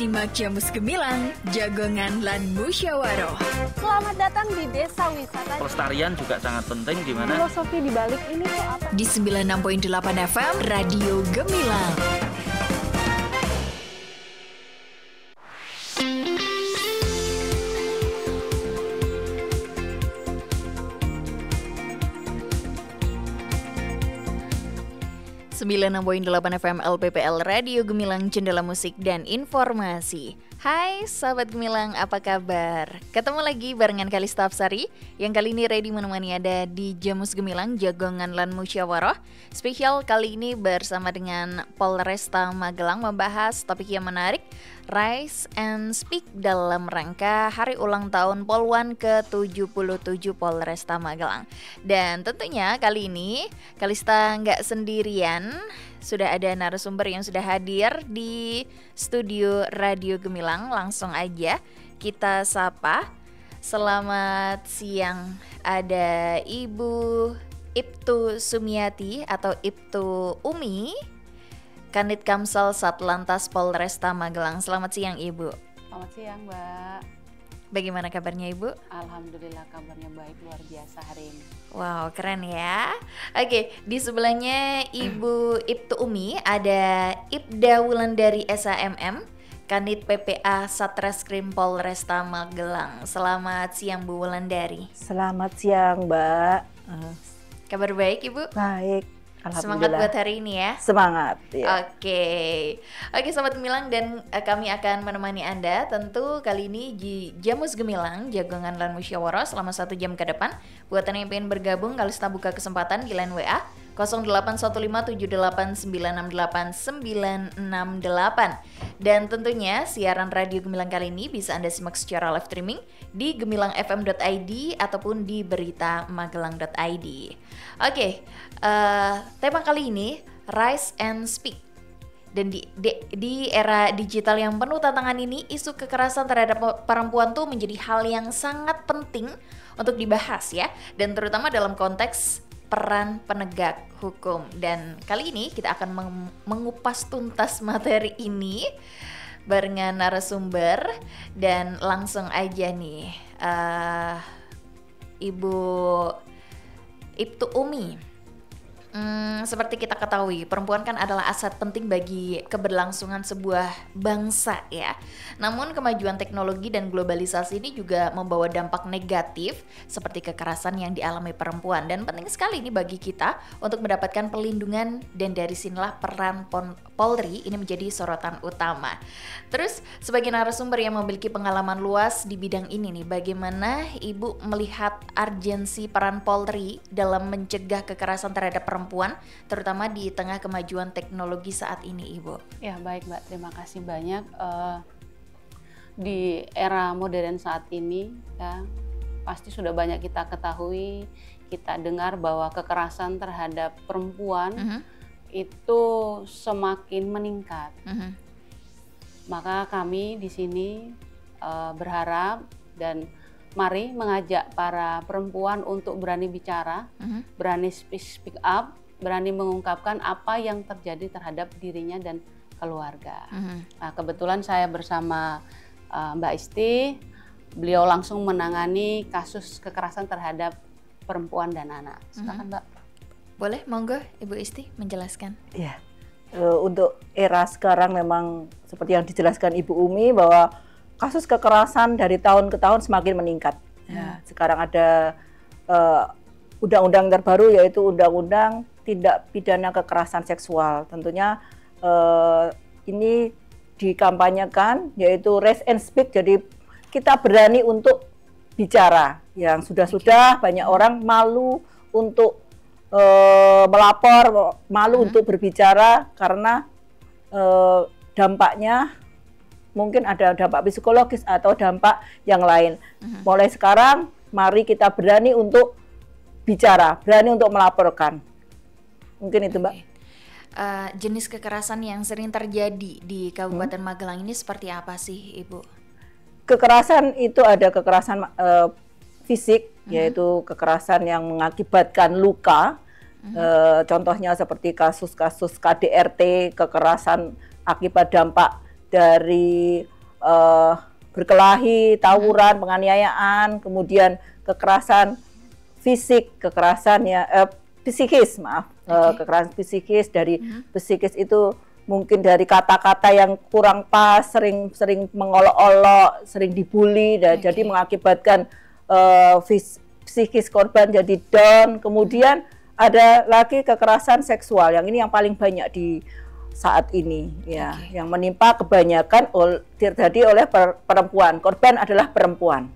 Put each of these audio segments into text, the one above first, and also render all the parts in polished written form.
simak Jamus Gemilang, Jagongan lan Musyawaroh. Selamat datang di Desa Wisata. Pelestarian juga sangat penting, di mana Filosofi di balik ini tuh apa? Di 96.8 FM Radio Gemilang. Sembilan 96.8 FM LPPL Radio Gemilang, Jendela Musik dan Informasi. Hai sahabat Gemilang, apa kabar? Ketemu lagi barengan Kalista Apsari yang kali ini ready menemani Anda di Jamus Gemilang, Jagongan lan Musyawaroh. Spesial kali ini bersama dengan Polresta Magelang membahas topik yang menarik, Rise and Speak dalam rangka hari ulang tahun Polwan ke-77 Polresta Magelang. Dan tentunya kali ini Kalista nggak sendirian, sudah ada narasumber yang sudah hadir di studio Radio Gemilang. Langsung aja kita sapa. Selamat siang, ada Ibu Ibtu Sumiati atau Ibtu Umi, Kanit Kamsel Satlantas Polresta Magelang. Selamat siang Ibu. Selamat siang Mbak. Bagaimana kabarnya Ibu? Alhamdulillah kabarnya baik, luar biasa hari ini. Wow, keren ya. Oke, di sebelahnya Ibu Ibtu Umi ada Ibda Wulandari SHMM, Kanit PPA Satreskrim Polresta Magelang. Selamat siang Bu Wulandari. Selamat siang Mbak. Kabar baik Ibu? Baik, Semangat alhamdulillah. buat hari ini ya. Semangat ya. Oke, Sobat Gemilang, dan kami akan menemani Anda tentu kali ini di Jamus Gemilang, Jagongan lan Musyawaroh selama 1 jam ke depan. Buat Anda yang pengen bergabung, Kalista buka kesempatan di line WA 081578968968. Dan tentunya siaran Radio Gemilang kali ini bisa Anda simak secara live streaming di gemilangfm.id ataupun di beritamagelang.id. Oke, tema kali ini Rise and Speak. Dan di era digital yang penuh tantangan ini, isu kekerasan terhadap perempuan tuh menjadi hal yang sangat penting untuk dibahas ya. Dan terutama dalam konteks peran penegak hukum. Dan kali ini kita akan mengupas tuntas materi ini barengan narasumber. Dan langsung aja nih, Ibu Ibtu Umi, seperti kita ketahui, perempuan kan adalah aset penting bagi keberlangsungan sebuah bangsa ya. Namun kemajuan teknologi dan globalisasi ini juga membawa dampak negatif seperti kekerasan yang dialami perempuan. Dan penting sekali ini bagi kita untuk mendapatkan perlindungan, dan dari sinilah peran Polri ini menjadi sorotan utama. Terus sebagai narasumber yang memiliki pengalaman luas di bidang ini nih, bagaimana Ibu melihat urgensi peran Polri dalam mencegah kekerasan terhadap perempuan, terutama di tengah kemajuan teknologi saat ini, Ibu? Ya baik Mbak, terima kasih banyak. Di era modern saat ini ya, pasti sudah banyak kita ketahui, kita dengar bahwa kekerasan terhadap perempuan itu semakin meningkat. Maka kami di sini berharap dan mari mengajak para perempuan untuk berani bicara, berani speak up, berani mengungkapkan apa yang terjadi terhadap dirinya dan keluarga. Nah, kebetulan saya bersama Mbak Isti, beliau langsung menangani kasus kekerasan terhadap perempuan dan anak. Silakan Mbak. Boleh, monggo Ibu Isti menjelaskan. Ya. Untuk era sekarang memang seperti yang dijelaskan Ibu Umi bahwa kasus kekerasan dari tahun ke tahun semakin meningkat. Ya, sekarang ada undang-undang terbaru, yaitu Undang-Undang Tindak Pidana Kekerasan Seksual. Tentunya ini dikampanyekan, yaitu Rise and Speak. Jadi kita berani untuk bicara. Yang sudah-sudah banyak orang malu untuk melapor, malu untuk berbicara karena dampaknya mungkin ada dampak psikologis atau dampak yang lain. Mulai sekarang, mari kita berani untuk bicara, berani untuk melaporkan. Mungkin itu, Mbak. Jenis kekerasan yang sering terjadi di Kabupaten Magelang ini seperti apa sih, Ibu? Kekerasan itu ada kekerasan fisik, yaitu kekerasan yang mengakibatkan luka. Contohnya seperti kasus-kasus KDRT, kekerasan akibat dampak dari berkelahi, tawuran, penganiayaan, kemudian kekerasan fisik, kekerasan psikis, kekerasan psikis. Dari psikis itu mungkin dari kata-kata yang kurang pas, sering mengolok-olok, sering dibully, jadi mengakibatkan psikis korban jadi down. Kemudian ada lagi kekerasan seksual, yang ini yang paling banyak di saat ini, ya, yang menimpa kebanyakan terjadi oleh perempuan. Korban adalah perempuan.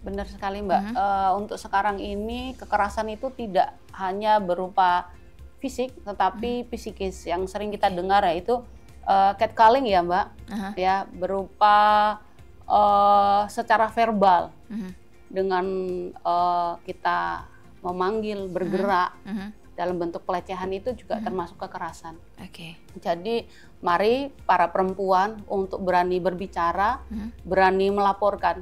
Benar sekali, Mbak. Untuk sekarang ini kekerasan itu tidak hanya berupa fisik, tetapi psikis. Yang sering kita dengar yaitu catcalling, ya, Mbak, ya, berupa secara verbal, dengan kita memanggil, bergerak. Dalam bentuk pelecehan itu juga termasuk kekerasan. Jadi mari para perempuan untuk berani berbicara, berani melaporkan.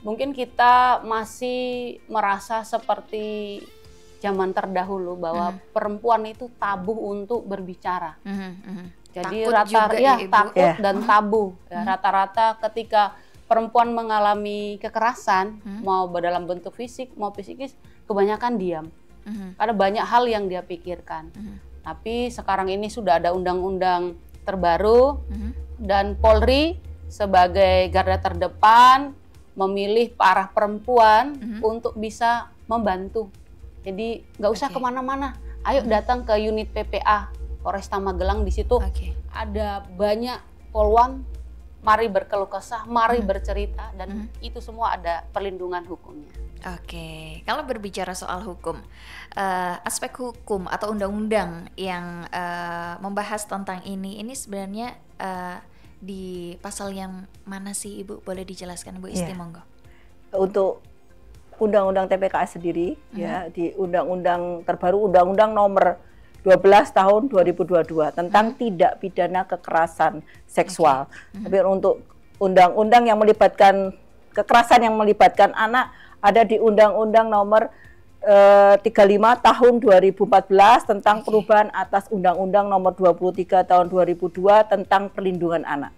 Mungkin kita masih merasa seperti zaman terdahulu bahwa perempuan itu tabu untuk berbicara. Jadi takut dan tabu. Rata-rata ketika perempuan mengalami kekerasan, mau dalam bentuk fisik mau psikis, kebanyakan diam. Ada banyak hal yang dia pikirkan. Tapi sekarang ini sudah ada undang-undang terbaru, dan Polri sebagai garda terdepan memilih para perempuan untuk bisa membantu. Jadi nggak usah kemana-mana, ayo datang ke unit PPA Polresta Magelang. Di situ ada banyak poluan. Mari berkeluh kesah, mari bercerita, dan itu semua ada perlindungan hukumnya. Kalau berbicara soal hukum, aspek hukum atau undang-undang yang membahas tentang ini sebenarnya di pasal yang mana sih, Ibu? Boleh dijelaskan, Bu Isti, monggo. Untuk Undang-Undang TPKS sendiri, ya, di undang-undang terbaru, Undang-Undang Nomor 12 tahun 2022 tentang tindak pidana kekerasan seksual. Tapi untuk undang-undang yang melibatkan kekerasan yang melibatkan anak ada di Undang-Undang Nomor 35 tahun 2014 tentang perubahan atas Undang-Undang Nomor 23 tahun 2002 tentang perlindungan anak.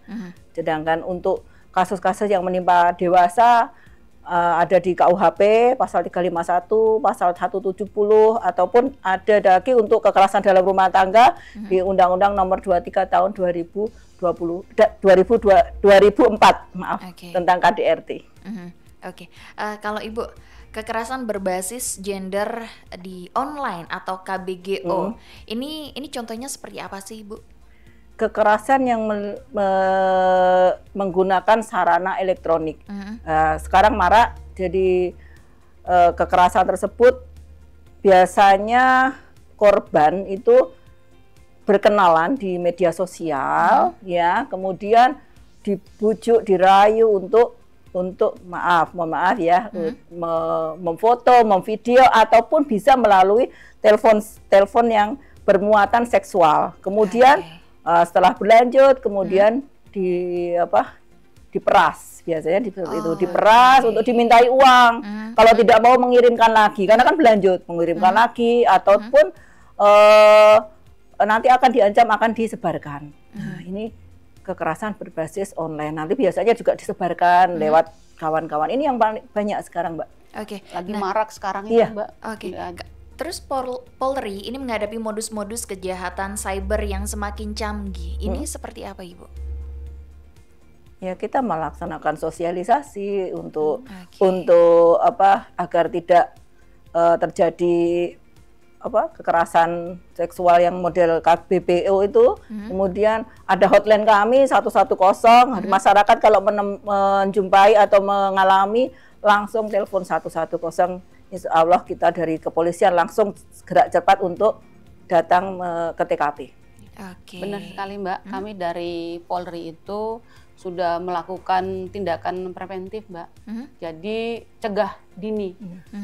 Sedangkan untuk kasus-kasus yang menimpa dewasa ada di KUHP pasal 351, pasal 170, ataupun ada lagi untuk kekerasan dalam rumah tangga di Undang-Undang Nomor 23 tahun 2004, tentang KDRT. Kalau Ibu, kekerasan berbasis gender di online atau KBGO, ini contohnya seperti apa sih, Ibu? Kekerasan yang menggunakan sarana elektronik. Sekarang marak, jadi kekerasan tersebut biasanya korban itu berkenalan di media sosial, ya, kemudian dibujuk, dirayu untuk mohon maaf ya, memfoto, memvideo, ataupun bisa melalui telepon yang bermuatan seksual. Kemudian setelah berlanjut, kemudian diperas, biasanya itu diperas untuk dimintai uang. Kalau tidak mau mengirimkan lagi, karena kan berlanjut, mengirimkan lagi, ataupun nanti akan diancam akan disebarkan. Nah, ini kekerasan berbasis online. Nanti biasanya juga disebarkan lewat kawan-kawan. Ini yang paling banyak sekarang, Mbak. Lagi marak sekarang ini, Mbak. Terus Polri ini menghadapi modus-modus kejahatan cyber yang semakin canggih. Ini seperti apa, Ibu? Ya, kita melaksanakan sosialisasi untuk agar tidak terjadi kekerasan seksual yang model KBBO itu. Kemudian ada hotline kami 110. Masyarakat kalau menjumpai atau mengalami langsung telepon 110. Insya Allah kita dari kepolisian langsung gerak cepat untuk datang ke TKP. Benar sekali, Mbak. Kami dari Polri itu sudah melakukan tindakan preventif, Mbak. Jadi cegah dini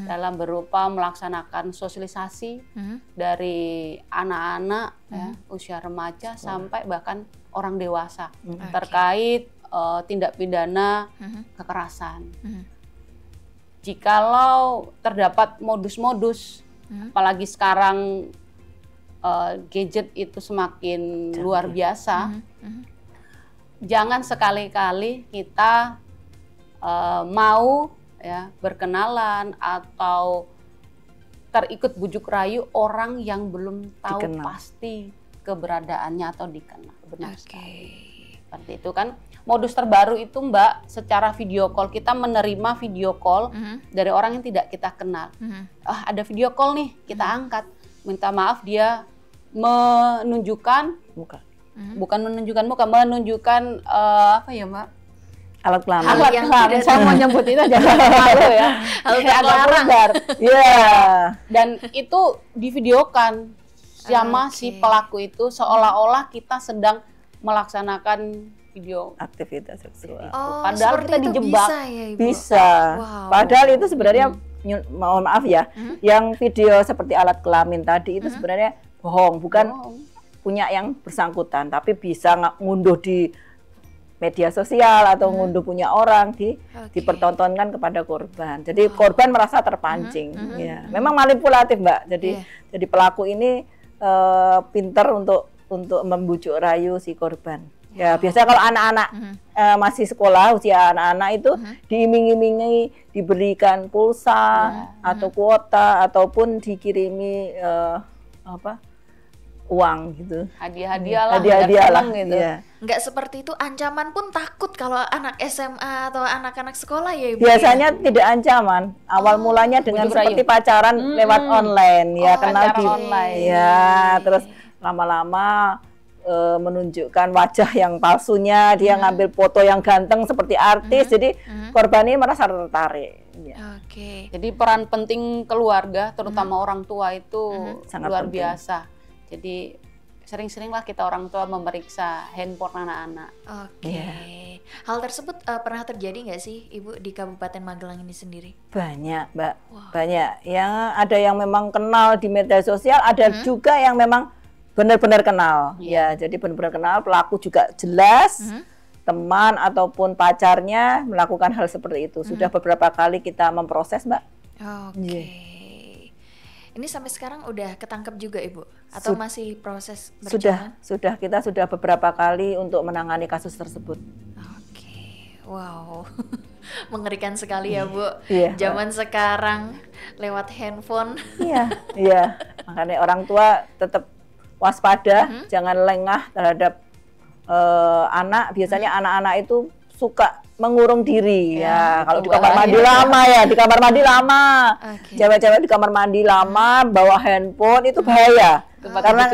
dalam berupa melaksanakan sosialisasi dari anak-anak, usia remaja sampai bahkan orang dewasa terkait tindak pidana kekerasan. Jikalau terdapat modus-modus, apalagi sekarang gadget itu semakin luar biasa, jangan sekali-kali kita mau ya berkenalan atau terikut bujuk rayu orang yang belum tahu pasti keberadaannya atau dikenal. Benar sekali. Seperti itu kan. Modus terbaru itu Mbak, secara video call, kita menerima video call dari orang yang tidak kita kenal. Ada video call nih, kita angkat. Minta maaf, dia menunjukkan muka. Bukan menunjukkan muka, menunjukkan apa ya Mbak? Alat kelamin. Alat kelamin. Saya mau nyebut itu aja malu ya. Agak vulgar. Iya. Dan itu divideokan sama si pelaku itu seolah-olah kita sedang melaksanakan video aktivitas seksual. Padahal kita dijebak. Bisa, ya, Ibu? Bisa. Wow. Padahal itu sebenarnya mohon maaf ya, yang video seperti alat kelamin tadi itu sebenarnya bohong, bukan punya yang bersangkutan, tapi bisa ngunduh di media sosial atau ngunduh punya orang dipertontonkan kepada korban. Jadi korban merasa terpancing. Ya, memang manipulatif Mbak. Jadi pelaku ini pintar untuk membujuk rayu si korban. Ya, biasanya kalau anak-anak masih sekolah, usia anak-anak itu diiming-imingi diberikan pulsa atau kuota ataupun dikirimi uang gitu. Hadiah-hadiah lah gitu. Ya. Nggak seperti itu, ancaman pun takut kalau anak SMA atau anak-anak sekolah ya Ibu. Biasanya tidak ancaman. Awal mulanya dengan seperti pacaran lewat online ya, kenal di online. Ya, terus lama-lama menunjukkan wajah yang palsunya, dia ngambil foto yang ganteng seperti artis, jadi korban ini merasa tertarik. Ya. Jadi peran penting keluarga, terutama orang tua itu sangat luar biasa. Jadi sering-seringlah kita orang tua memeriksa handphone anak-anak. Hal tersebut pernah terjadi nggak sih Ibu di Kabupaten Magelang ini sendiri? Banyak Mbak, banyak. Yang ada yang memang kenal di media sosial, ada juga yang memang benar-benar kenal, ya. Jadi benar-benar kenal, pelaku juga jelas, teman ataupun pacarnya melakukan hal seperti itu. Sudah beberapa kali kita memproses, Mbak. Ini sampai sekarang udah ketangkep juga Ibu? Atau masih proses berjalan? Kita sudah beberapa kali untuk menangani kasus tersebut. Wow, mengerikan sekali ya Bu. Zaman sekarang lewat handphone. Iya. Makanya orang tua tetap waspada, jangan lengah terhadap anak. Biasanya anak-anak itu suka mengurung diri kalau di kamar mandi lama di kamar mandi lama. Cewek-cewek di kamar mandi lama bawa handphone itu bahaya. Karena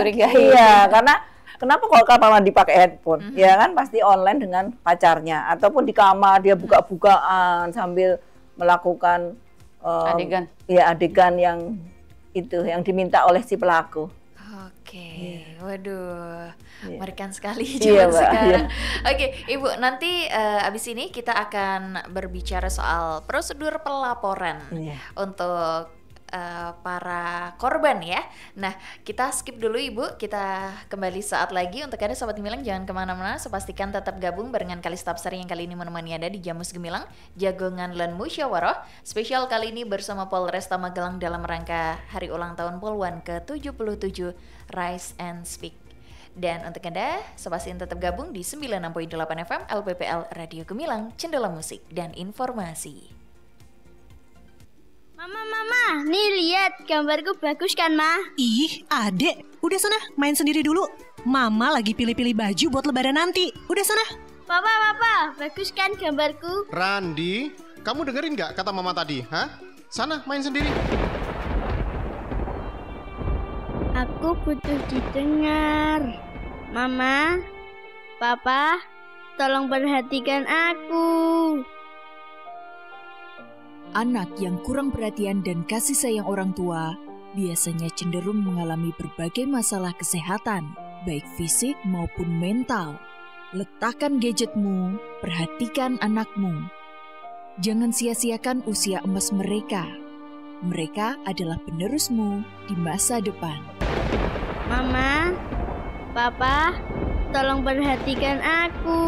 karena kenapa kalau kamar mandi pakai handphone? Ya kan pasti online dengan pacarnya ataupun di kamar dia buka-bukaan sambil melakukan adegan yang itu yang diminta oleh si pelaku. Waduh, mengerikan sekali zaman sekarang. Ibu, nanti abis ini kita akan berbicara soal prosedur pelaporan untuk para korban ya. Nah, kita skip dulu Ibu, kita kembali saat lagi. Untuk Anda Sobat Gemilang jangan kemana-mana, pastikan tetap gabung barengan Kalistapsari yang kali ini menemani Anda di Jamus Gemilang, Jagongan lan Musyawarah. Spesial kali ini bersama Polresta Magelang dalam rangka hari ulang tahun Polwan ke-77 Rise and Speak. Dan untuk Anda, pastiin tetap gabung di 96.8 FM LPPL Radio Gemilang, Cendela Musik dan Informasi. Mama, nih lihat gambarku bagus kan, Ma? Ih, Adek, udah sana main sendiri dulu. Mama lagi pilih-pilih baju buat lebaran nanti. Udah sana. Papa, bagus kan gambarku? Randi, kamu dengerin nggak kata Mama tadi? Sana main sendiri. Aku butuh didengar. Mama, Papa, tolong perhatikan aku. Anak yang kurang perhatian dan kasih sayang orang tua biasanya cenderung mengalami berbagai masalah kesehatan, baik fisik maupun mental. Letakkan gadgetmu, perhatikan anakmu. Jangan sia-siakan usia emas mereka. Mereka adalah penerusmu di masa depan. Mama, Papa, tolong perhatikan aku.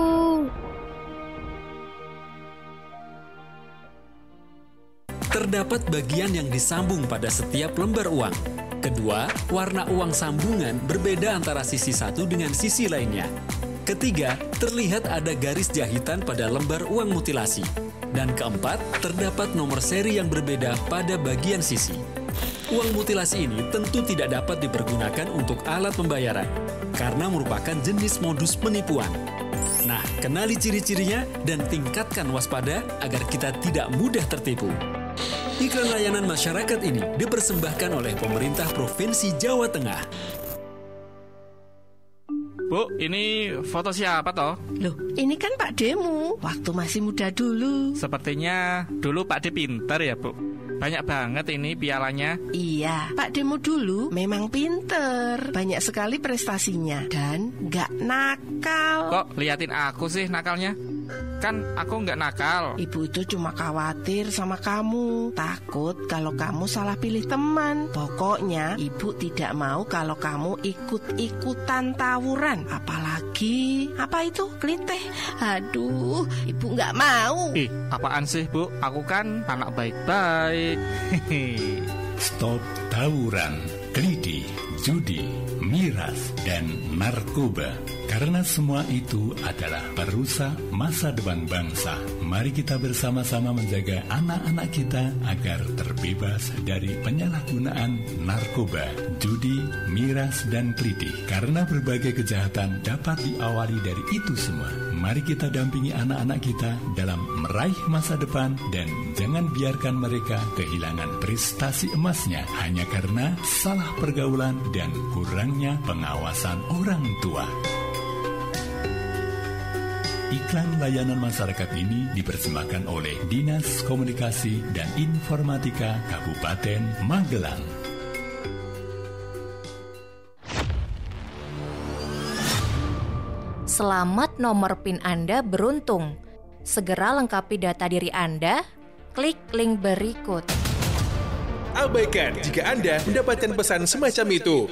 Terdapat bagian yang disambung pada setiap lembar uang. Kedua, warna uang sambungan berbeda antara sisi satu dengan sisi lainnya. Ketiga, terlihat ada garis jahitan pada lembar uang mutilasi. Dan keempat, terdapat nomor seri yang berbeda pada bagian sisi. Uang mutilasi ini tentu tidak dapat dipergunakan untuk alat pembayaran, karena merupakan jenis modus penipuan. Nah, kenali ciri-cirinya dan tingkatkan waspada agar kita tidak mudah tertipu. Iklan layanan masyarakat ini dipersembahkan oleh pemerintah Provinsi Jawa Tengah. Bu, ini foto siapa toh? Loh, ini kan Pak Demu, waktu masih muda dulu. Sepertinya dulu Pak D pintar ya, Bu. Banyak banget ini pialanya. Iya, Pak Demu dulu memang pinter. Banyak sekali prestasinya dan nggak nakal. Kok liatin aku sih nakalnya? Kan aku nggak nakal. Ibu itu cuma khawatir sama kamu. Takut kalau kamu salah pilih teman. Pokoknya ibu tidak mau kalau kamu ikut-ikutan tawuran. Apalagi, apa itu? Kliteh. Aduh, ibu nggak mau. Ih, apaan sih, Bu? Aku kan anak baik-baik. Stop tawuran, klitih, judi, miras, dan narkoba. Karena semua itu adalah perusak masa depan bangsa. Mari kita bersama-sama menjaga anak-anak kita agar terbebas dari penyalahgunaan narkoba, judi, miras, dan klitih. Karena berbagai kejahatan dapat diawali dari itu semua. Mari kita dampingi anak-anak kita dalam meraih masa depan dan jangan biarkan mereka kehilangan prestasi emasnya hanya karena salah pergaulan dan kurangnya pengawasan orang tua. Iklan layanan masyarakat ini dipersembahkan oleh Dinas Komunikasi dan Informatika Kabupaten Magelang. Selamat nomor PIN Anda beruntung. Segera lengkapi data diri Anda, klik link berikut. Abaikan jika Anda mendapatkan pesan semacam itu.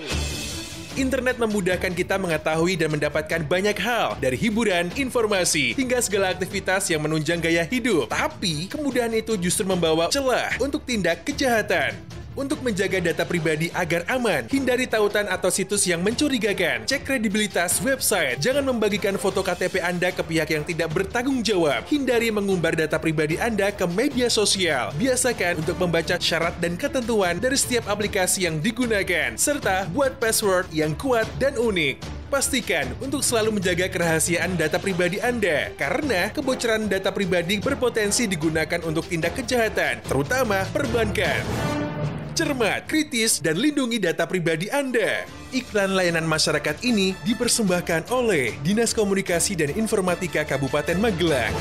Internet memudahkan kita mengetahui dan mendapatkan banyak hal, dari hiburan, informasi, hingga segala aktivitas yang menunjang gaya hidup. Tapi, kemudahan itu justru membawa celah untuk tindak kejahatan. Untuk menjaga data pribadi agar aman, hindari tautan atau situs yang mencurigakan. Cek kredibilitas website. Jangan membagikan foto KTP Anda ke pihak yang tidak bertanggung jawab. Hindari mengumbar data pribadi Anda ke media sosial. Biasakan untuk membaca syarat dan ketentuan dari setiap aplikasi yang digunakan. Serta buat password yang kuat dan unik. Pastikan untuk selalu menjaga kerahasiaan data pribadi Anda, karena kebocoran data pribadi berpotensi digunakan untuk tindak kejahatan, terutama perbankan. Cermat, kritis, dan lindungi data pribadi Anda. Iklan layanan masyarakat ini dipersembahkan oleh Dinas Komunikasi dan Informatika Kabupaten Magelang.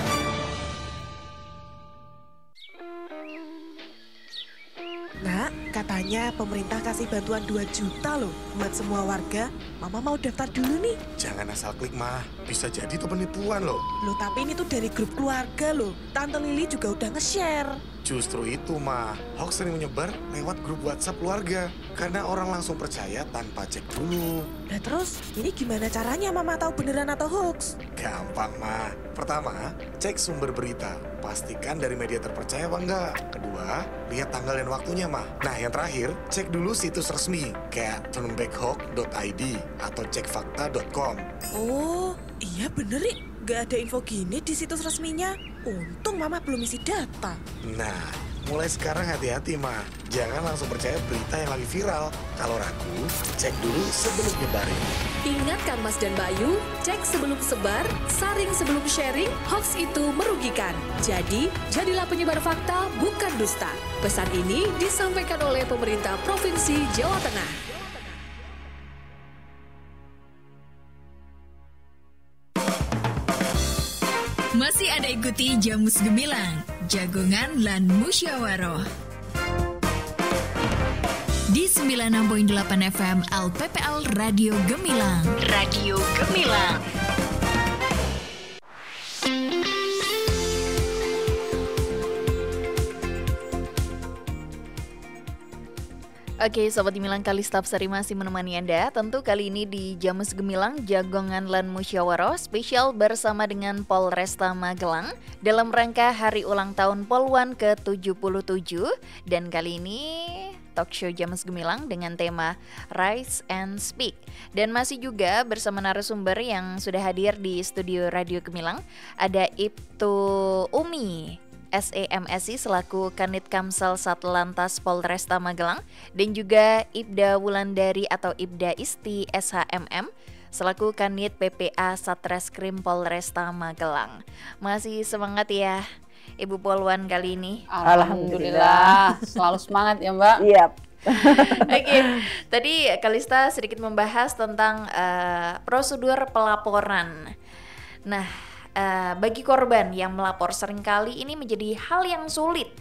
Nak, katanya pemerintah kasih bantuan 2 juta loh buat semua warga. Mama mau daftar dulu nih. Jangan asal klik, Mah. Bisa jadi itu penipuan loh. Loh, tapi ini tuh dari grup keluarga loh. Tante Lili juga udah nge-share. Justru itu, Mah. Hoax sering menyebar lewat grup WhatsApp keluarga. Karena orang langsung percaya tanpa cek dulu. Nah terus, ini gimana caranya Mama tahu beneran atau hoax? Gampang, Mah. Pertama, cek sumber berita. Pastikan dari media terpercaya apa enggak. Kedua, lihat tanggal dan waktunya, Mah. Nah, yang terakhir, cek dulu situs resmi. Kayak turnbackhawk.id atau cekfakta.com. Oh, iya bener nih. Gak ada info gini di situs resminya. Untung Mama belum isi data. Nah, mulai sekarang hati-hati, Mah. Jangan langsung percaya berita yang lagi viral. Kalau ragu, cek dulu sebelum nyebarin. Ingatkan Mas dan Bayu, cek sebelum sebar, saring sebelum sharing, hoax itu merugikan. Jadi, jadilah penyebar fakta, bukan dusta. Pesan ini disampaikan oleh pemerintah Provinsi Jawa Tengah. Masih Anda ikuti Jamus Gemilang, Jagongan lan Musyawaroh. Di 96.8 FM LPPL Radio Gemilang. Radio Gemilang. Oke, Sobat Gemilang, Kalistapsari masih menemani Anda. Tentu kali ini di Jamus Gemilang, Jagongan lan Musyawaroh spesial bersama dengan Polresta Magelang dalam rangka Hari Ulang Tahun Polwan ke-77. Dan kali ini talk show Jamus Gemilang dengan tema Rise and Speak. Dan masih juga bersama narasumber yang sudah hadir di studio Radio Gemilang, ada Ibtu Umi SEMSI selaku Kanit Kamsel Satlantas Polresta Magelang, dan juga Ibda Wulandari atau Ibda Isti SHMM selaku Kanit PPA Satreskrim Polresta Magelang. Masih semangat ya Ibu Polwan kali ini? Alhamdulillah, selalu semangat ya Mbak. Iya. Oke, tadi Kalista sedikit membahas tentang prosedur pelaporan. Nah, bagi korban yang melapor seringkali ini menjadi hal yang sulit.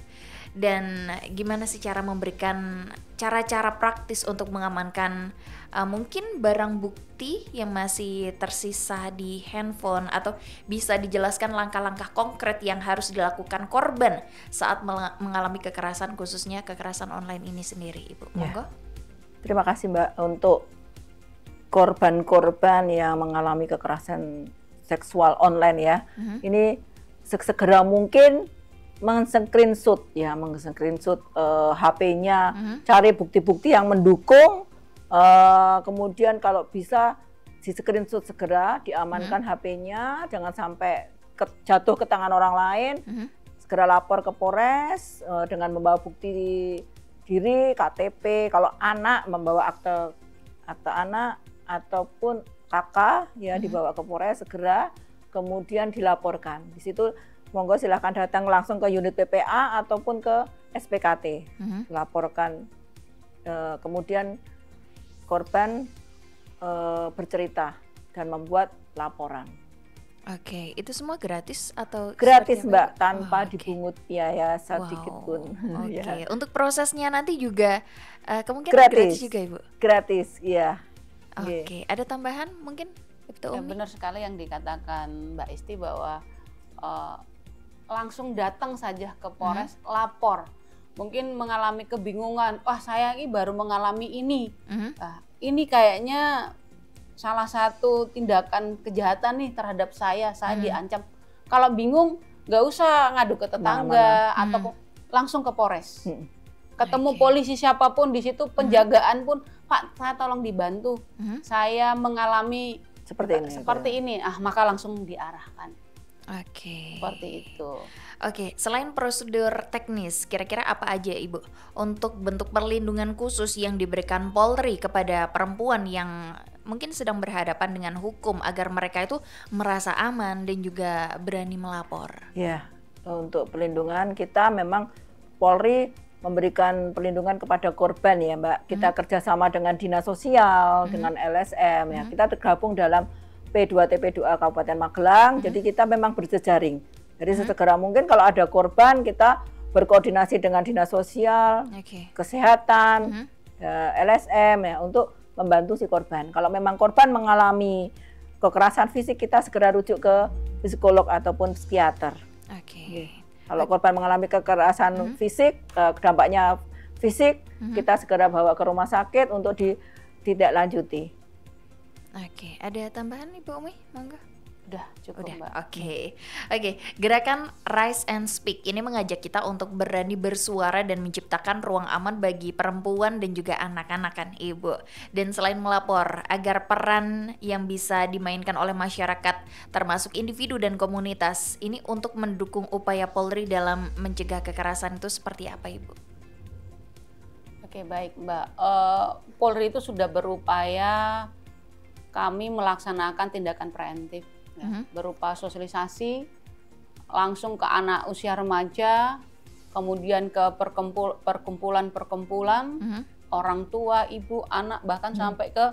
Dan gimana sih cara memberikan cara-cara praktis untuk mengamankan mungkin barang bukti yang masih tersisa di handphone, atau bisa dijelaskan langkah-langkah konkret yang harus dilakukan korban saat mengalami kekerasan, khususnya kekerasan online ini sendiri, Ibu. Monggo. Terima kasih Mbak. Untuk korban-korban yang mengalami kekerasan seksual online ya, ini segera mungkin meng-screenshot HP-nya, cari bukti-bukti yang mendukung, kemudian kalau bisa di-screenshot segera, diamankan HP-nya, jangan sampai jatuh ke tangan orang lain, segera lapor ke Polres dengan membawa bukti diri, KTP, kalau anak membawa akte anak ataupun kakak ya dibawa ke Polres segera, kemudian dilaporkan. Di situ monggo silahkan datang langsung ke unit PPA ataupun ke SPKT, laporkan. Kemudian korban bercerita dan membuat laporan. Oke, itu semua gratis atau? Gratis Mbak, tanpa dibungut biaya sedikit pun. Oke, untuk prosesnya nanti juga kemungkinan gratis juga Ibu? Gratis, iya. Oke, ada tambahan mungkin? Ya, benar sekali yang dikatakan Mbak Isti bahwa langsung datang saja ke Polres, lapor. Mungkin mengalami kebingungan, wah saya ini baru mengalami ini. Ini kayaknya salah satu tindakan kejahatan nih terhadap saya diancam. Kalau bingung, nggak usah ngadu ke tetangga atau langsung ke Polres. Ketemu polisi siapapun di situ, penjagaan pun, Pak saya tolong dibantu, saya mengalami seperti ini. Maka langsung diarahkan. Seperti itu. Oke, selain prosedur teknis, kira-kira apa aja Ibu untuk bentuk perlindungan khusus yang diberikan Polri kepada perempuan yang mungkin sedang berhadapan dengan hukum agar mereka itu merasa aman dan juga berani melapor? Ya, untuk perlindungan kita memang Polri memberikan perlindungan kepada korban ya Mbak. Kita kerjasama dengan Dinas Sosial, dengan LSM ya. Kita tergabung dalam P2TP2A Kabupaten Magelang, jadi kita memang berjejaring. Jadi sesegera mungkin kalau ada korban, kita berkoordinasi dengan Dinas Sosial, Kesehatan, LSM ya, untuk membantu si korban. Kalau memang korban mengalami kekerasan fisik, kita segera rujuk ke psikolog ataupun psikiater. Kalau korban mengalami kekerasan fisik, dampaknya fisik, kita segera bawa ke rumah sakit untuk ditindaklanjuti. Oke, ada tambahan Ibu Umi? Monggo. Udah cukup Mbak. Oke, gerakan Rise and Speak ini mengajak kita untuk berani bersuara dan menciptakan ruang aman bagi perempuan dan juga anak-anak kan Ibu. Dan selain melapor, agar peran yang bisa dimainkan oleh masyarakat termasuk individu dan komunitas ini untuk mendukung upaya Polri dalam mencegah kekerasan itu seperti apa Ibu? Oke, baik Mbak. Polri itu sudah berupaya kami melaksanakan tindakan preventif berupa sosialisasi langsung ke anak usia remaja, kemudian ke perkumpulan-perkumpulan, orang tua, ibu, anak, bahkan sampai ke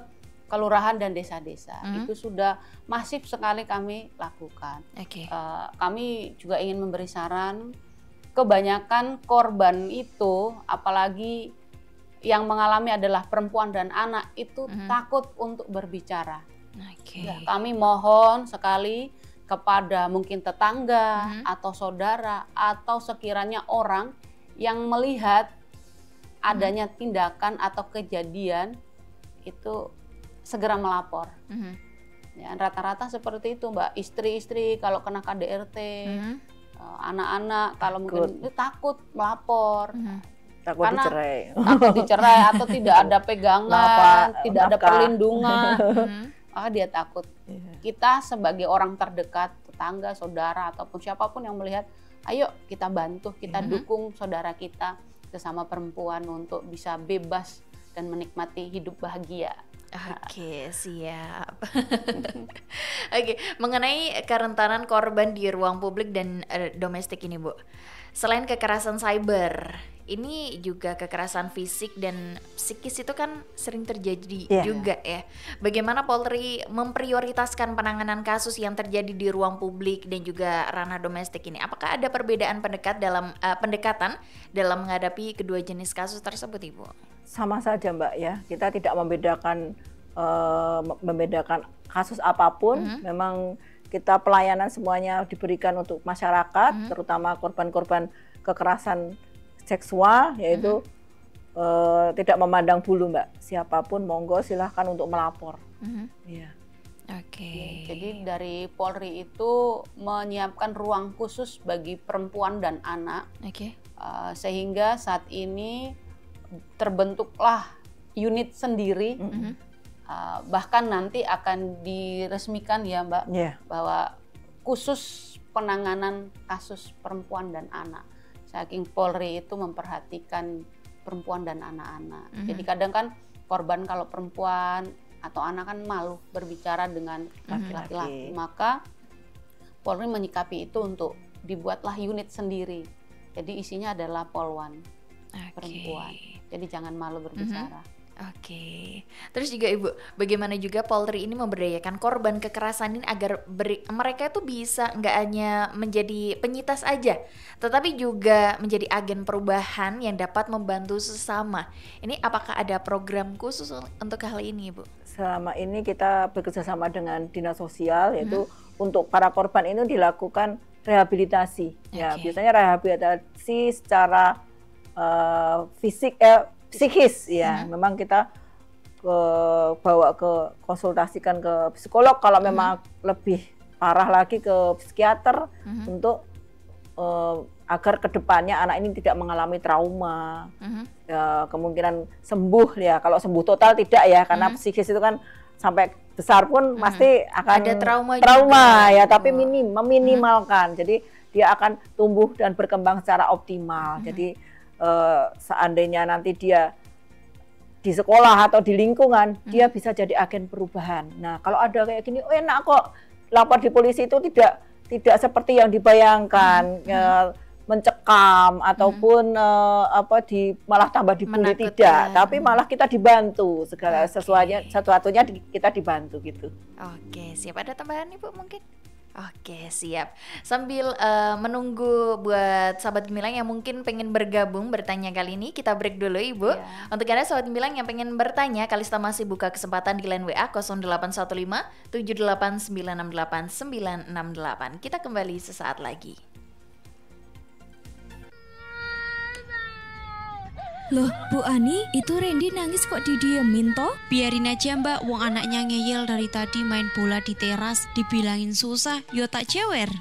kelurahan dan desa-desa. Itu sudah masif sekali kami lakukan. Kami juga ingin memberi saran, kebanyakan korban itu, apalagi yang mengalami adalah perempuan dan anak, itu takut untuk berbicara. Kami mohon sekali kepada mungkin tetangga atau saudara atau sekiranya orang yang melihat adanya tindakan atau kejadian itu segera melapor. Ya, rata-rata seperti itu Mbak, istri-istri kalau kena KDRT, anak-anak kalau mungkin takut melapor. karena takut dicerai atau tidak ada pegangan, tidak ada perlindungan, maka dia takut. Kita sebagai orang terdekat, tetangga, saudara ataupun siapapun yang melihat, ayo kita bantu, kita dukung saudara kita sesama perempuan untuk bisa bebas dan menikmati hidup bahagia. Oke, siap. Oke, mengenai kerentanan korban di ruang publik dan domestik ini, Bu. Selain kekerasan cyber, ini juga kekerasan fisik dan psikis itu kan sering terjadi juga ya. Bagaimana Polri memprioritaskan penanganan kasus yang terjadi di ruang publik dan juga ranah domestik ini? Apakah ada perbedaan pendekatan dalam menghadapi kedua jenis kasus tersebut, Ibu? Sama saja, Mbak ya. Kita tidak membedakan kasus apapun. Memang kita pelayanan semuanya diberikan untuk masyarakat, terutama korban-korban kekerasan seksual, yaitu tidak memandang bulu, Mbak. Siapapun monggo silahkan untuk melapor. Jadi dari Polri itu menyiapkan ruang khusus bagi perempuan dan anak, sehingga saat ini terbentuklah unit sendiri. Bahkan nanti akan diresmikan ya, Mbak, bahwa khusus penanganan kasus perempuan dan anak. Saking Polri itu memperhatikan perempuan dan anak-anak. Jadi kadang kan korban kalau perempuan atau anak kan malu berbicara dengan laki-laki. Maka Polri menyikapi itu untuk dibuatlah unit sendiri. Jadi isinya adalah polwan perempuan. Jadi jangan malu berbicara. Terus juga Ibu, bagaimana juga Polri ini memberdayakan korban kekerasan ini agar mereka itu bisa nggak hanya menjadi penyintas aja, tetapi juga menjadi agen perubahan yang dapat membantu sesama. Ini apakah ada program khusus untuk hal ini, Ibu? Selama ini kita bekerjasama dengan Dinas Sosial, yaitu untuk para korban ini dilakukan rehabilitasi. Ya, biasanya rehabilitasi secara psikis ya. Memang kita bawa ke konsultasikan ke psikolog, kalau memang lebih parah lagi ke psikiater untuk agar kedepannya anak ini tidak mengalami trauma. Ya, kemungkinan sembuh ya. Kalau sembuh total tidak ya, karena psikis itu kan sampai besar pun pasti akan ada trauma juga. Ya, tapi meminimalkan. Jadi dia akan tumbuh dan berkembang secara optimal. Jadi seandainya nanti dia di sekolah atau di lingkungan, dia bisa jadi agen perubahan. Nah, kalau ada kayak gini, enak kok, lapor di polisi itu tidak seperti yang dibayangkan, mencekam ataupun malah tambah dibully, tidak, tapi malah kita dibantu segala sesuatunya kita dibantu gitu. Siap, ada tambahan Ibu mungkin? Siap. Sambil menunggu buat sahabat Gemilang yang mungkin pengen bergabung bertanya kali ini, kita break dulu Ibu. Untuk Anda sahabat Gemilang yang pengen bertanya, Kalista masih buka kesempatan di line WA 0815 78968 968. Kita kembali sesaat lagi. Loh, Bu Ani, itu Randy nangis kok didiemin toh? Biarin aja Mbak, wong anaknya ngeyel dari tadi main bola di teras, dibilangin susah, yo tak cewer.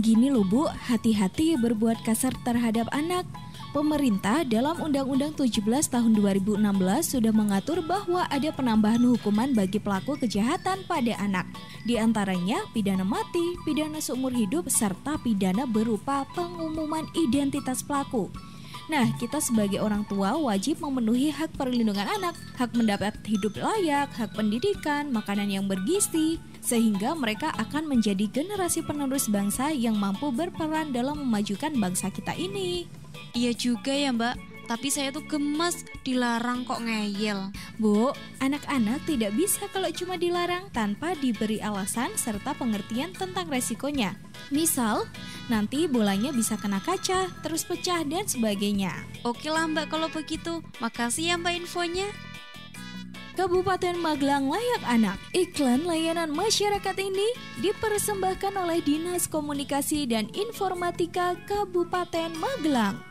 Gini loh Bu, hati-hati berbuat kasar terhadap anak. Pemerintah dalam Undang-Undang 17 tahun 2016 sudah mengatur bahwa ada penambahan hukuman bagi pelaku kejahatan pada anak. Di antaranya pidana mati, pidana seumur hidup, serta pidana berupa pengumuman identitas pelaku. Nah, kita sebagai orang tua wajib memenuhi hak perlindungan anak, hak mendapat hidup layak, hak pendidikan, makanan yang bergizi, sehingga mereka akan menjadi generasi penerus bangsa yang mampu berperan dalam memajukan bangsa kita ini. Iya juga ya Mbak, tapi saya tuh gemes dilarang kok ngeyel. Bu, anak-anak tidak bisa kalau cuma dilarang tanpa diberi alasan serta pengertian tentang resikonya. Misal, nanti bolanya bisa kena kaca, terus pecah dan sebagainya. Oke lah Mbak kalau begitu, makasih ya Mbak infonya. Kabupaten Magelang Layak Anak. Iklan layanan masyarakat ini dipersembahkan oleh Dinas Komunikasi dan Informatika Kabupaten Magelang.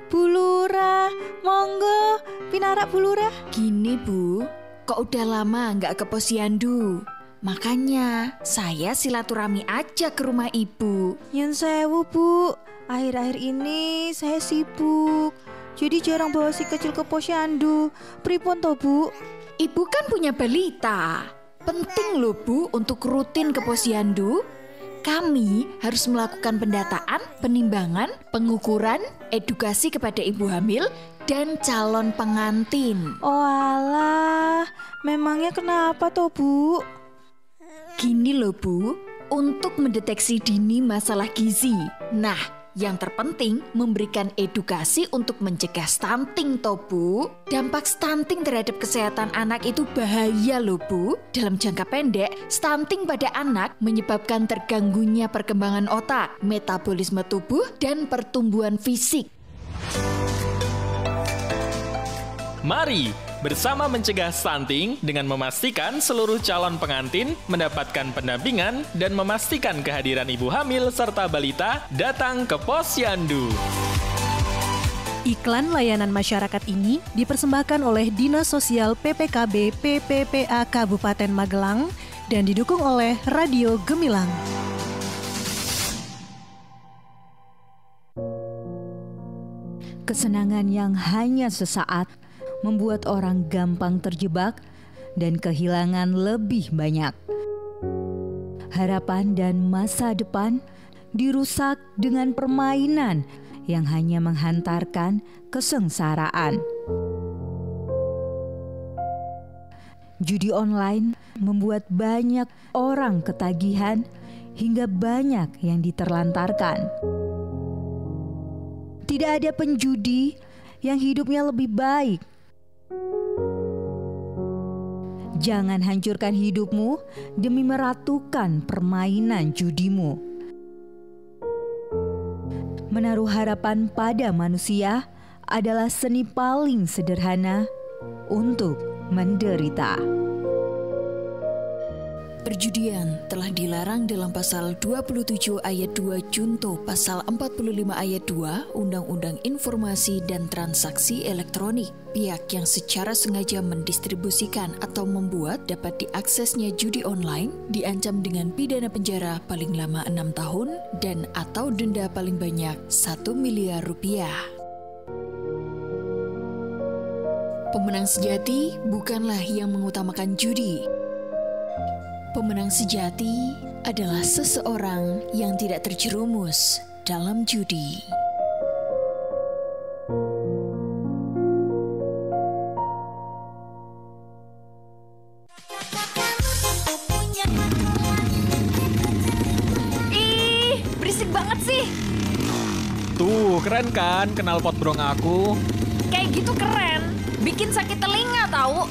Bu Lurah, monggo pinarak Bu Lurah. Gini Bu, kok udah lama nggak ke posyandu? Makanya saya silaturahmi aja ke rumah ibu. Nyun sewu, Bu. Akhir-akhir ini saya sibuk. Jadi jarang bawa si kecil ke posyandu. Pripun toh, Bu? Ibu kan punya balita. Penting loh, Bu, untuk rutin ke posyandu. Kami harus melakukan pendataan, penimbangan, pengukuran, edukasi kepada ibu hamil, dan calon pengantin. Oh alah, memangnya kenapa toh, Bu? Gini loh, Bu, untuk mendeteksi dini masalah gizi. Nah, yang terpenting memberikan edukasi untuk mencegah stunting toh, Bu. Dampak stunting terhadap kesehatan anak itu bahaya loh, Bu. Dalam jangka pendek, stunting pada anak menyebabkan terganggunya perkembangan otak, metabolisme tubuh, dan pertumbuhan fisik. Mari bersama mencegah stunting dengan memastikan seluruh calon pengantin mendapatkan pendampingan dan memastikan kehadiran ibu hamil serta balita datang ke posyandu. Iklan layanan masyarakat ini dipersembahkan oleh Dinas Sosial PPKB PPPA Kabupaten Magelang dan didukung oleh Radio Gemilang. Kesenangan yang hanya sesaat membuat orang gampang terjebak dan kehilangan lebih banyak. Harapan dan masa depan dirusak dengan permainan yang hanya menghantarkan kesengsaraan. Judi online membuat banyak orang ketagihan hingga banyak yang diterlantarkan. Tidak ada penjudi yang hidupnya lebih baik. Jangan hancurkan hidupmu demi meratukan permainan judimu. Menaruh harapan pada manusia adalah seni paling sederhana untuk menderita. Perjudian telah dilarang dalam pasal 27 ayat 2 Junto pasal 45 ayat 2 Undang-Undang Informasi dan Transaksi Elektronik. Pihak yang secara sengaja mendistribusikan atau membuat dapat diaksesnya judi online diancam dengan pidana penjara paling lama 6 tahun dan atau denda paling banyak 1 miliar rupiah. Pemenang sejati bukanlah yang mengutamakan judi. Pemenang sejati adalah seseorang yang tidak terjerumus dalam judi. Ih, berisik banget sih. Tuh, keren kan knalpot brong aku? Kayak gitu keren. Bikin sakit telinga tahu.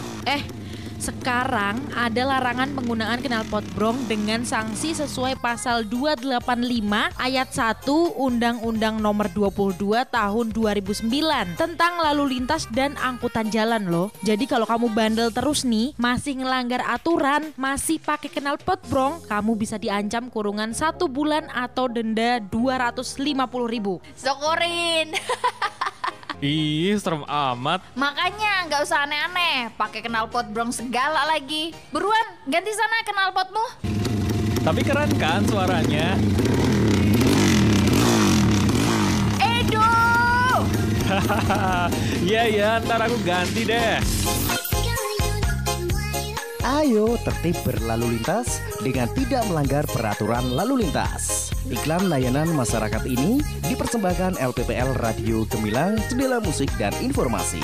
Sekarang ada larangan penggunaan knalpot brong dengan sanksi sesuai pasal 285 ayat 1 Undang-Undang Nomor 22 Tahun 2009 tentang lalu lintas dan angkutan jalan loh. Jadi kalau kamu bandel terus nih, masih ngelanggar aturan, masih pakai knalpot brong, kamu bisa diancam kurungan 1 bulan atau denda 250.000. Syukurin. Ih, serem amat. Makanya nggak usah aneh-aneh, pakai knalpot brong segala lagi. Buruan, ganti sana knalpotmu. Tapi keren kan suaranya? Edo! Iya, ntar aku ganti deh. Ayo tertib berlalu lintas dengan tidak melanggar peraturan lalu lintas. Iklan layanan masyarakat ini dipersembahkan LPPL Radio Gemilang, Jendela Musik dan Informasi.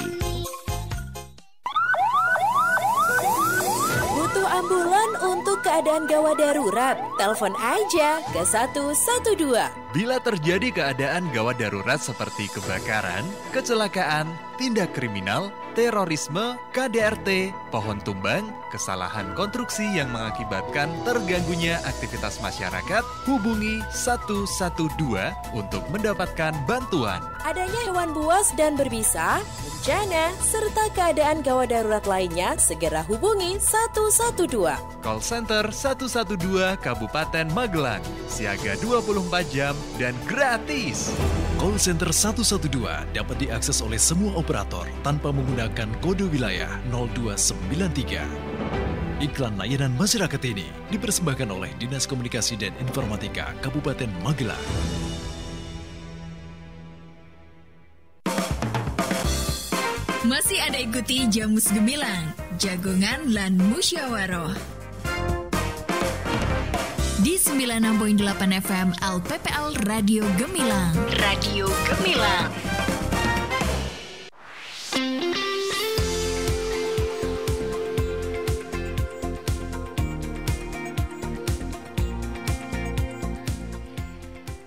Butuh ambulan untuk keadaan gawat darurat? Telepon aja ke 112. Bila terjadi keadaan gawat darurat seperti kebakaran, kecelakaan, tindak kriminal, terorisme, KDRT, pohon tumbang, kesalahan konstruksi yang mengakibatkan terganggunya aktivitas masyarakat, hubungi 112 untuk mendapatkan bantuan. Adanya hewan buas dan berbisa, bencana, serta keadaan gawat darurat lainnya, segera hubungi 112. Call Center 112 Kabupaten Magelang, siaga 24 jam dan gratis. Call Center 112 dapat diakses oleh semua operator tanpa menggunakan kode wilayah 0293. Iklan layanan masyarakat ini dipersembahkan oleh Dinas Komunikasi dan Informatika Kabupaten Magelang. Masih Anda ikuti Jamus Gemilang, Jagongan lan Musyawaroh. Di 96.8 FM LPPL Radio Gemilang. Radio Gemilang.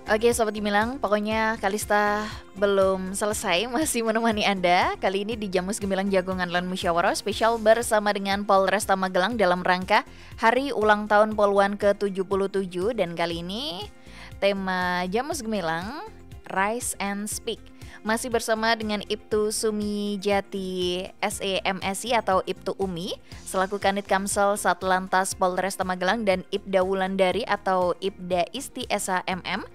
Oke Sobat Gemilang, pokoknya Kalista belum selesai, masih menemani Anda. Kali ini di Jamus Gemilang Jagongan lan Musyawarah spesial bersama dengan Polresta Magelang dalam rangka Hari Ulang Tahun Poluan ke-77. Dan kali ini tema Jamus Gemilang Rise and Speak. Masih bersama dengan Ibtu Sumijati SEMSI atau Ibtu Umi selaku Kanit Kamsel Satlantas Polresta Magelang, dan Ibda Wulandari atau Ibda Isti SHMM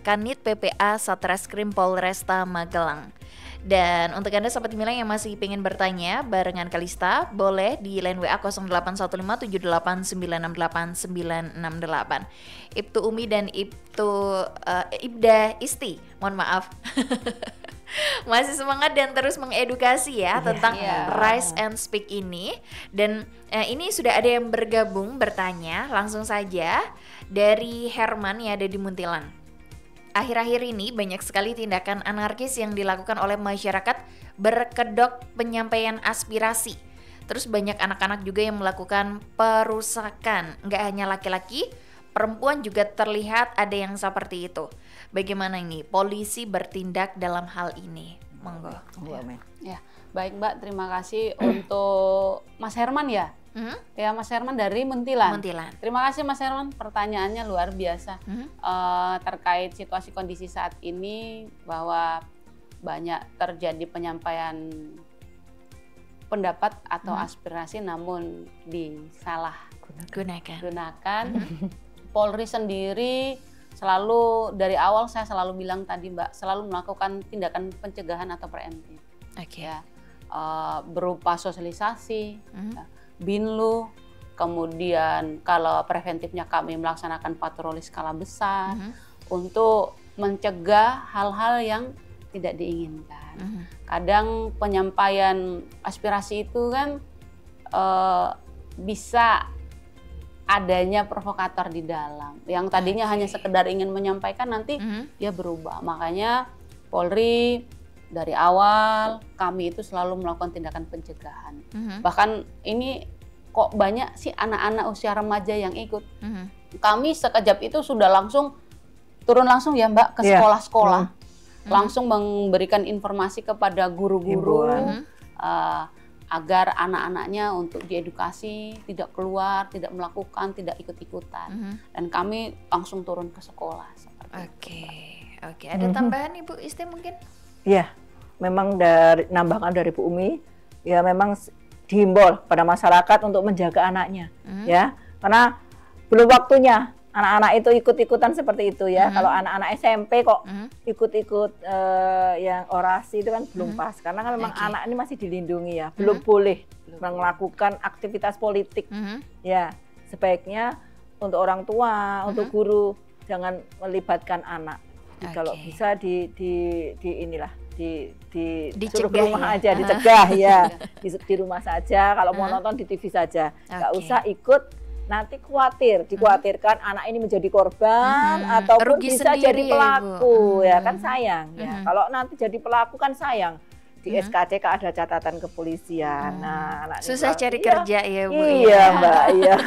Kanit PPA Satreskrim Polresta Magelang. Dan untuk Anda Sobat Gemilang yang masih ingin bertanya barengan Kalista, boleh di line WA 081578968968. Ibtu Umi dan Ibda Isti, mohon maaf. Masih semangat dan terus mengedukasi ya tentang Rise and Speak ini. Dan ini sudah ada yang bergabung bertanya, langsung saja dari Herman yang ada di Muntilan. Akhir-akhir ini banyak sekali tindakan anarkis yang dilakukan oleh masyarakat berkedok penyampaian aspirasi. Terus banyak anak-anak juga yang melakukan perusakan. Nggak hanya laki-laki, perempuan juga terlihat ada yang seperti itu. Bagaimana ini polisi bertindak dalam hal ini? Monggo. Ya, baik Mbak, terima kasih untuk Mas Herman ya. Ya, Mas Herman dari Muntilan. Terima kasih Mas Herman, pertanyaannya luar biasa terkait situasi kondisi saat ini, bahwa banyak terjadi penyampaian pendapat atau aspirasi namun disalahgunakan. Polri sendiri selalu dari awal saya selalu bilang tadi Mbak, selalu melakukan tindakan pencegahan atau preemptif. Ya, berupa sosialisasi, Binlu, kemudian kalau preventifnya kami melaksanakan patroli skala besar untuk mencegah hal-hal yang tidak diinginkan. Kadang penyampaian aspirasi itu kan bisa adanya provokator di dalam, yang tadinya hanya sekedar ingin menyampaikan, nanti dia berubah. Makanya Polri dari awal kami itu selalu melakukan tindakan pencegahan. Bahkan ini kok banyak sih anak-anak usia remaja yang ikut. Kami sekejap itu sudah turun langsung ya Mbak ke sekolah-sekolah, langsung memberikan informasi kepada guru-guru agar anak-anaknya untuk diedukasi, tidak keluar, tidak melakukan, tidak ikut-ikutan. Dan kami langsung turun ke sekolah. Oke. Ada tambahan Ibu Isti mungkin? Iya, memang nambahkan dari Bu Umi, ya memang dihimbau pada masyarakat untuk menjaga anaknya, ya, karena belum waktunya anak-anak itu ikut-ikutan seperti itu ya. Kalau anak-anak SMP kok ikut-ikut yang orasi itu kan belum pas, karena kan memang anak ini masih dilindungi ya, belum boleh melakukan aktivitas politik, ya. Sebaiknya untuk orang tua, untuk guru jangan melibatkan anak. Kalau bisa dicegah rumah aja, dicegah ya, di rumah saja. Kalau mau nonton di TV saja, nggak usah ikut. Nanti dikhawatirkan anak ini menjadi korban ataupun rugi bisa jadi pelaku, ya, kan sayang ya. Kalau nanti jadi pelaku kan sayang. Di SKCK ada catatan kepolisian. Nah, susah cari kerja ya Bu. Iya Mbak, iya.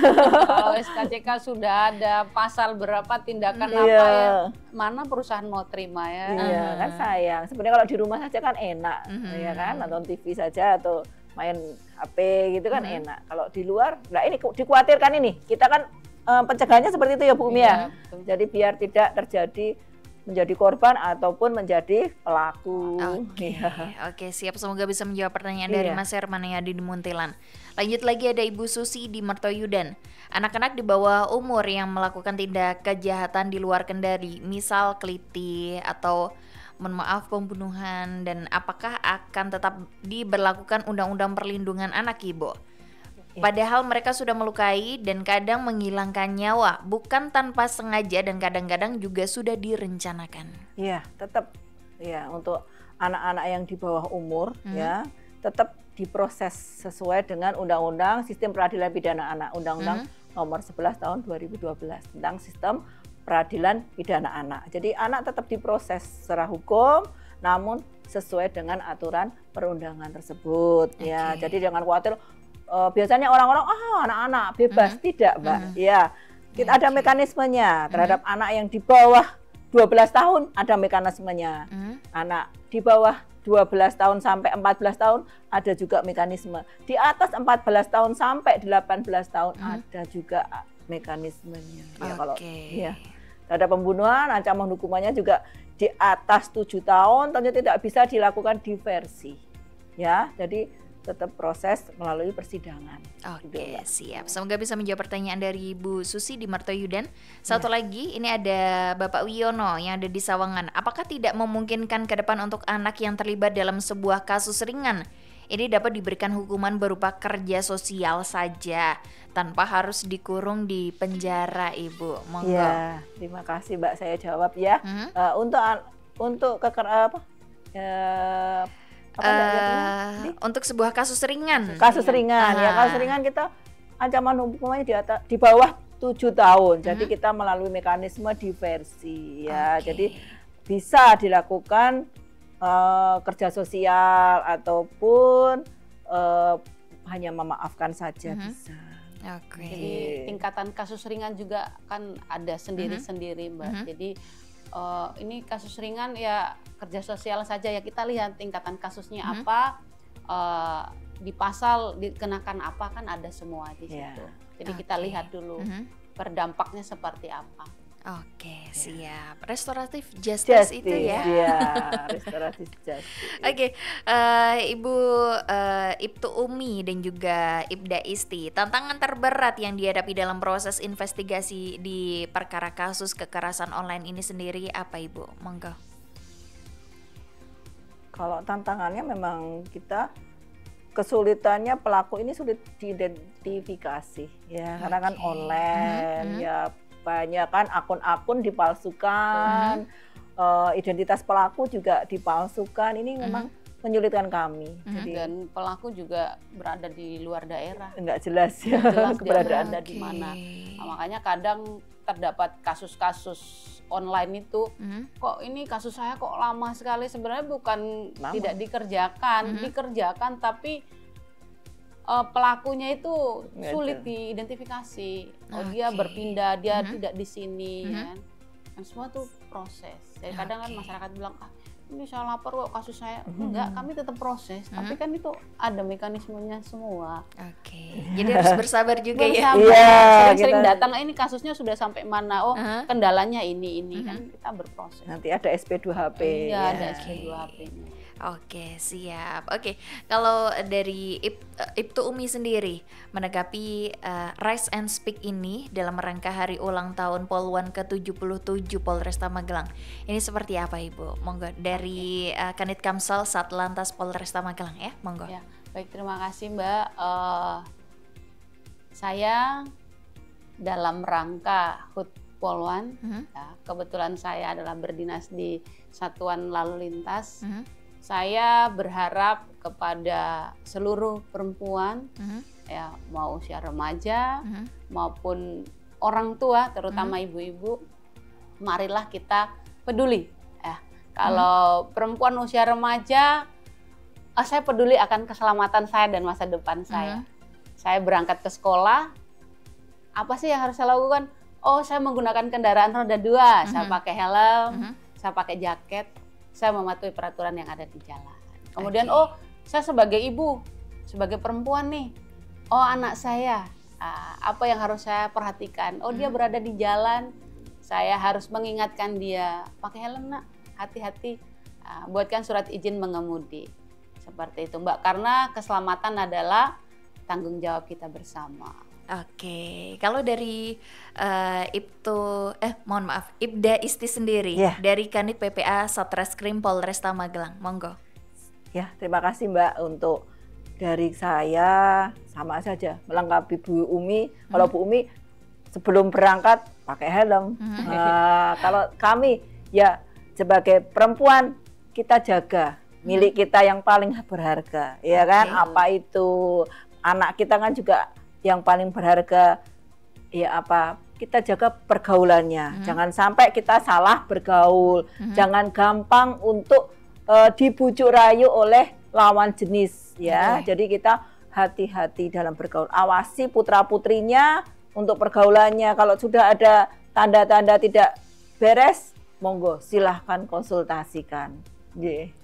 Kalau SKCK sudah ada pasal berapa tindakan apa ya, mana perusahaan mau terima ya. Iya, kan sayang. Sebenarnya kalau di rumah saja kan enak, ya kan, nonton TV saja atau main HP gitu kan enak. Kalau di luar, nah ini dikhawatirkan ini. Kita kan pencegahannya seperti itu ya Bu Umi ya. Jadi biar tidak terjadi menjadi korban ataupun menjadi pelaku. Oke, siap. Semoga bisa menjawab pertanyaan dari Mas Herman yang ada di Muntilan. Lanjut lagi, ada Ibu Susi di Mertoyudan. Anak-anak di bawah umur yang melakukan tindak kejahatan di luar kendali, misal keliti atau pembunuhan, dan apakah akan tetap diberlakukan Undang-Undang Perlindungan Anak, Ibu? Padahal mereka sudah melukai dan kadang menghilangkan nyawa, bukan tanpa sengaja dan kadang-kadang juga sudah direncanakan. Iya, tetap ya untuk anak-anak yang di bawah umur ya tetap diproses sesuai dengan Undang-Undang Sistem Peradilan Pidana Anak, Undang-Undang Nomor 11 Tahun 2012 tentang Sistem Peradilan Pidana Anak. Jadi anak tetap diproses secara hukum, namun sesuai dengan aturan perundangan tersebut. Ya, jadi jangan khawatir. Biasanya orang-orang anak-anak bebas, tidak, Mbak. Ya, kita ada mekanismenya terhadap anak yang di bawah 12 tahun ada mekanismenya. Anak di bawah 12 tahun sampai 14 tahun ada juga mekanisme. Di atas 14 tahun sampai 18 tahun ada juga mekanismenya. Ya, kalau ya terhadap pembunuhan ancaman hukumannya juga di atas 7 tahun tentu tidak bisa dilakukan diversi. Ya, jadi tetap proses melalui persidangan. Oke, siap. Semoga bisa menjawab pertanyaan dari Bu Susi di Martoyudan. Satu lagi, ini ada Bapak Wiono yang ada di Sawangan. Apakah tidak memungkinkan ke depan untuk anak yang terlibat dalam sebuah kasus ringan ini dapat diberikan hukuman berupa kerja sosial saja tanpa harus dikurung di penjara, Ibu? Monggo. Ya, terima kasih, Mbak. Saya jawab ya. Untuk untuk sebuah kasus ringan. Kasus ringan ya, kasus ringan kita ancaman hukumannya di bawah 7 tahun. Jadi kita melalui mekanisme diversi ya. Jadi bisa dilakukan kerja sosial ataupun hanya memaafkan saja bisa. Jadi tingkatan kasus ringan juga kan ada sendiri-sendiri, Mbak. Jadi ini kasus ringan ya kerja sosial saja ya, kita lihat tingkatan kasusnya apa, di pasal dikenakan apa, kan ada semua di situ. Jadi kita lihat dulu berdampaknya seperti apa. Oke, siap. Restoratif justice itu ya. Iya, restoratif justice. Oke, Ibu Ibtu Umi dan juga Ibda Isti, tantangan terberat yang dihadapi dalam proses investigasi di perkara kasus kekerasan online ini sendiri apa, Ibu? Monggo. Kalau tantangannya memang kita kesulitannya pelaku ini sulit diidentifikasi ya, karena kan online ya. Banyak kan akun-akun dipalsukan, identitas pelaku juga dipalsukan. Ini memang menyulitkan kami. Jadi, dan pelaku juga berada di luar daerah. Enggak jelas ya keberadaan ada di mana. Nah, makanya kadang terdapat kasus-kasus online itu, kok ini kasus saya kok lama sekali. Sebenarnya bukan tidak dikerjakan, dikerjakan tapi pelakunya itu sulit diidentifikasi. Dia berpindah, dia tidak di sini, kan? Dan semua tuh proses. Jadi kadang kan masyarakat bilang, ini saya lapor kok kasus saya. Enggak, kami tetap proses. Tapi kan itu ada mekanismenya semua. Jadi harus bersabar juga ya. Sering-sering datang, ini kasusnya sudah sampai mana? Oh, kendalanya ini kan kita berproses. Nanti ada SP2HP. Iya, ada SP2HP-nya. Oke, siap. Oke, kalau dari Ibtu Umi sendiri menanggapi Rise and Speak ini dalam rangka hari ulang tahun Polwan ke-77 Polresta Magelang, ini seperti apa, Ibu? Monggo dari Kanit Kamsel Satlantas Polresta Magelang ya, monggo. Ya, baik, terima kasih, Mbak. Saya dalam rangka HUT Polwan, ya, kebetulan saya adalah berdinas di Satuan Lalu Lintas. Saya berharap kepada seluruh perempuan, ya mau usia remaja maupun orang tua, terutama ibu-ibu, marilah kita peduli. Kalau perempuan usia remaja, saya peduli akan keselamatan saya dan masa depan saya. Saya berangkat ke sekolah, apa sih yang harus saya lakukan? Oh, saya menggunakan kendaraan roda 2, saya pakai helm, saya pakai jaket. Saya mematuhi peraturan yang ada di jalan. Kemudian, oh, saya sebagai ibu, sebagai perempuan nih, oh anak saya, apa yang harus saya perhatikan? Oh, dia berada di jalan, saya harus mengingatkan dia, pakai helm nak, hati-hati, buatkan surat izin mengemudi. Seperti itu, Mbak, karena keselamatan adalah tanggung jawab kita bersama. Oke, kalau dari Ibda Isti sendiri dari Kanit PPA Satreskrim Polresta Magelang, monggo. Ya, terima kasih, Mbak, untuk dari saya sama saja melengkapi Bu Umi. Kalau Bu Umi sebelum berangkat pakai helm. Kalau kami ya sebagai perempuan kita jaga milik kita yang paling berharga, ya kan? Apa itu anak kita kan juga yang paling berharga. Ya apa? Kita jaga pergaulannya. Jangan sampai kita salah bergaul. Jangan gampang untuk dibujuk rayu oleh lawan jenis, ya. Jadi kita hati-hati dalam bergaul. Awasi putra-putrinya untuk pergaulannya. Kalau sudah ada tanda-tanda tidak beres, monggo silahkan konsultasikan.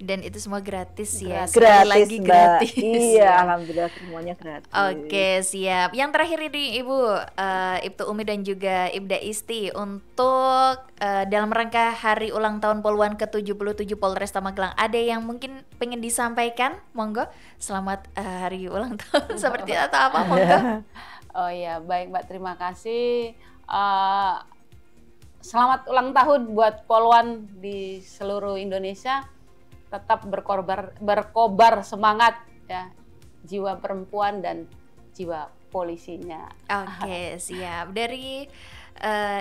Dan itu semua gratis ya. Gratis, lagi Mbak. gratis. Iya, alhamdulillah semuanya gratis. Oke, siap. Yang terakhir ini Ibu, Ibtu Umi dan juga Ibda Isti, untuk dalam rangka hari ulang tahun Poluan ke-77 Polresta Magelang, ada yang mungkin pengen disampaikan? Monggo. Selamat hari ulang tahun seperti atau apa? Monggo. Oh iya, baik Mbak, terima kasih. Selamat ulang tahun buat Poluan di seluruh Indonesia. Tetap berkobar semangat ya, jiwa perempuan dan jiwa polisinya. Oke, siap. Dari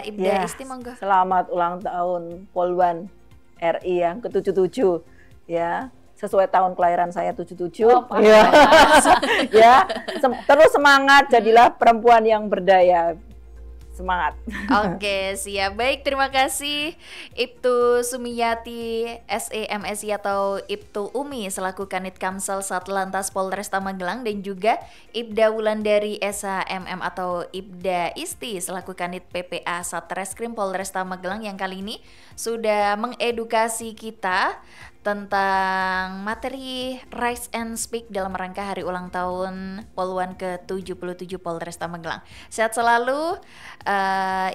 Ibda Isti, monggo. Selamat ulang tahun Poluan RI yang ke-77 ya. Sesuai tahun kelahiran saya 77. Ya. Terus semangat, jadilah perempuan yang berdaya. Semangat. Oke, siap. Baik, terima kasih Ibtu Sumiyati SEMSI atau Ibtu Umi selaku Kanit Kamsel Satlantas Polresta Magelang, dan juga Ibda Wulandari SHMM atau Ibda Isti selaku Kanit PPA Satreskrim Polresta Magelang yang kali ini sudah mengedukasi kita tentang materi Rise and Speak dalam rangka hari ulang tahun Poluan ke-77 Polresta Magelang. Sehat selalu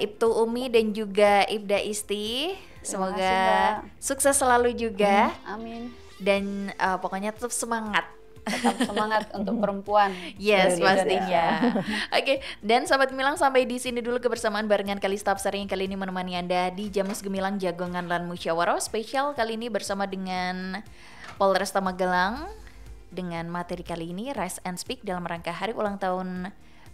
Ibtu Umi dan juga Ibda Isti. Semoga sukses selalu juga. Amin. Dan pokoknya tetap semangat. Tetap semangat untuk perempuan. Yes, pastinya. Oke, dan sahabat Gemilang, sampai di sini dulu kebersamaan barengan Kalista Absari yang kali ini menemani Anda di Jamus Gemilang Jagongan Lan Musyawarah spesial kali ini bersama dengan Polresta Magelang dengan materi kali ini Rise and Speak dalam rangka hari ulang tahun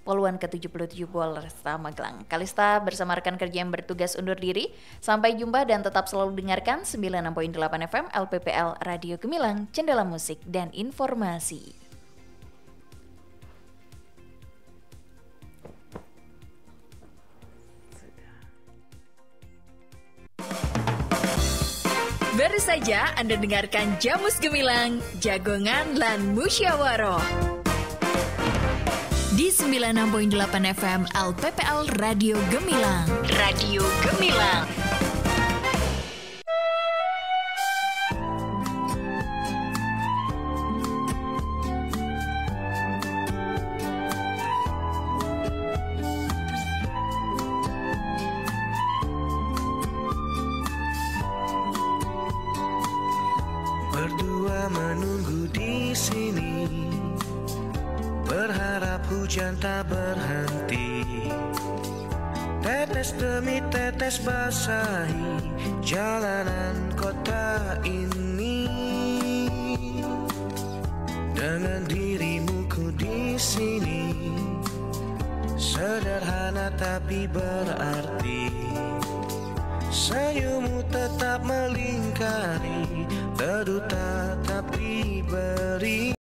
Poluan ke-77 Polresta Magelang. Kalista bersama rekan kerja yang bertugas undur diri. Sampai jumpa dan tetap selalu dengarkan 96.8 FM LPPL Radio Gemilang, Jendela Musik dan Informasi. Baru saja Anda dengarkan Jamus Gemilang, Jagongan Lan Musyawarah di 96.8 FM LPPL Radio Gemilang. Radio Gemilang. Berdua menunggu di sini, berharap hujan tak berhenti. Tetes demi tetes basahi jalanan kota ini. Dengan dirimu ku di sini, sederhana tapi berarti. Senyummu tetap melingkari, teduh tatap diberi.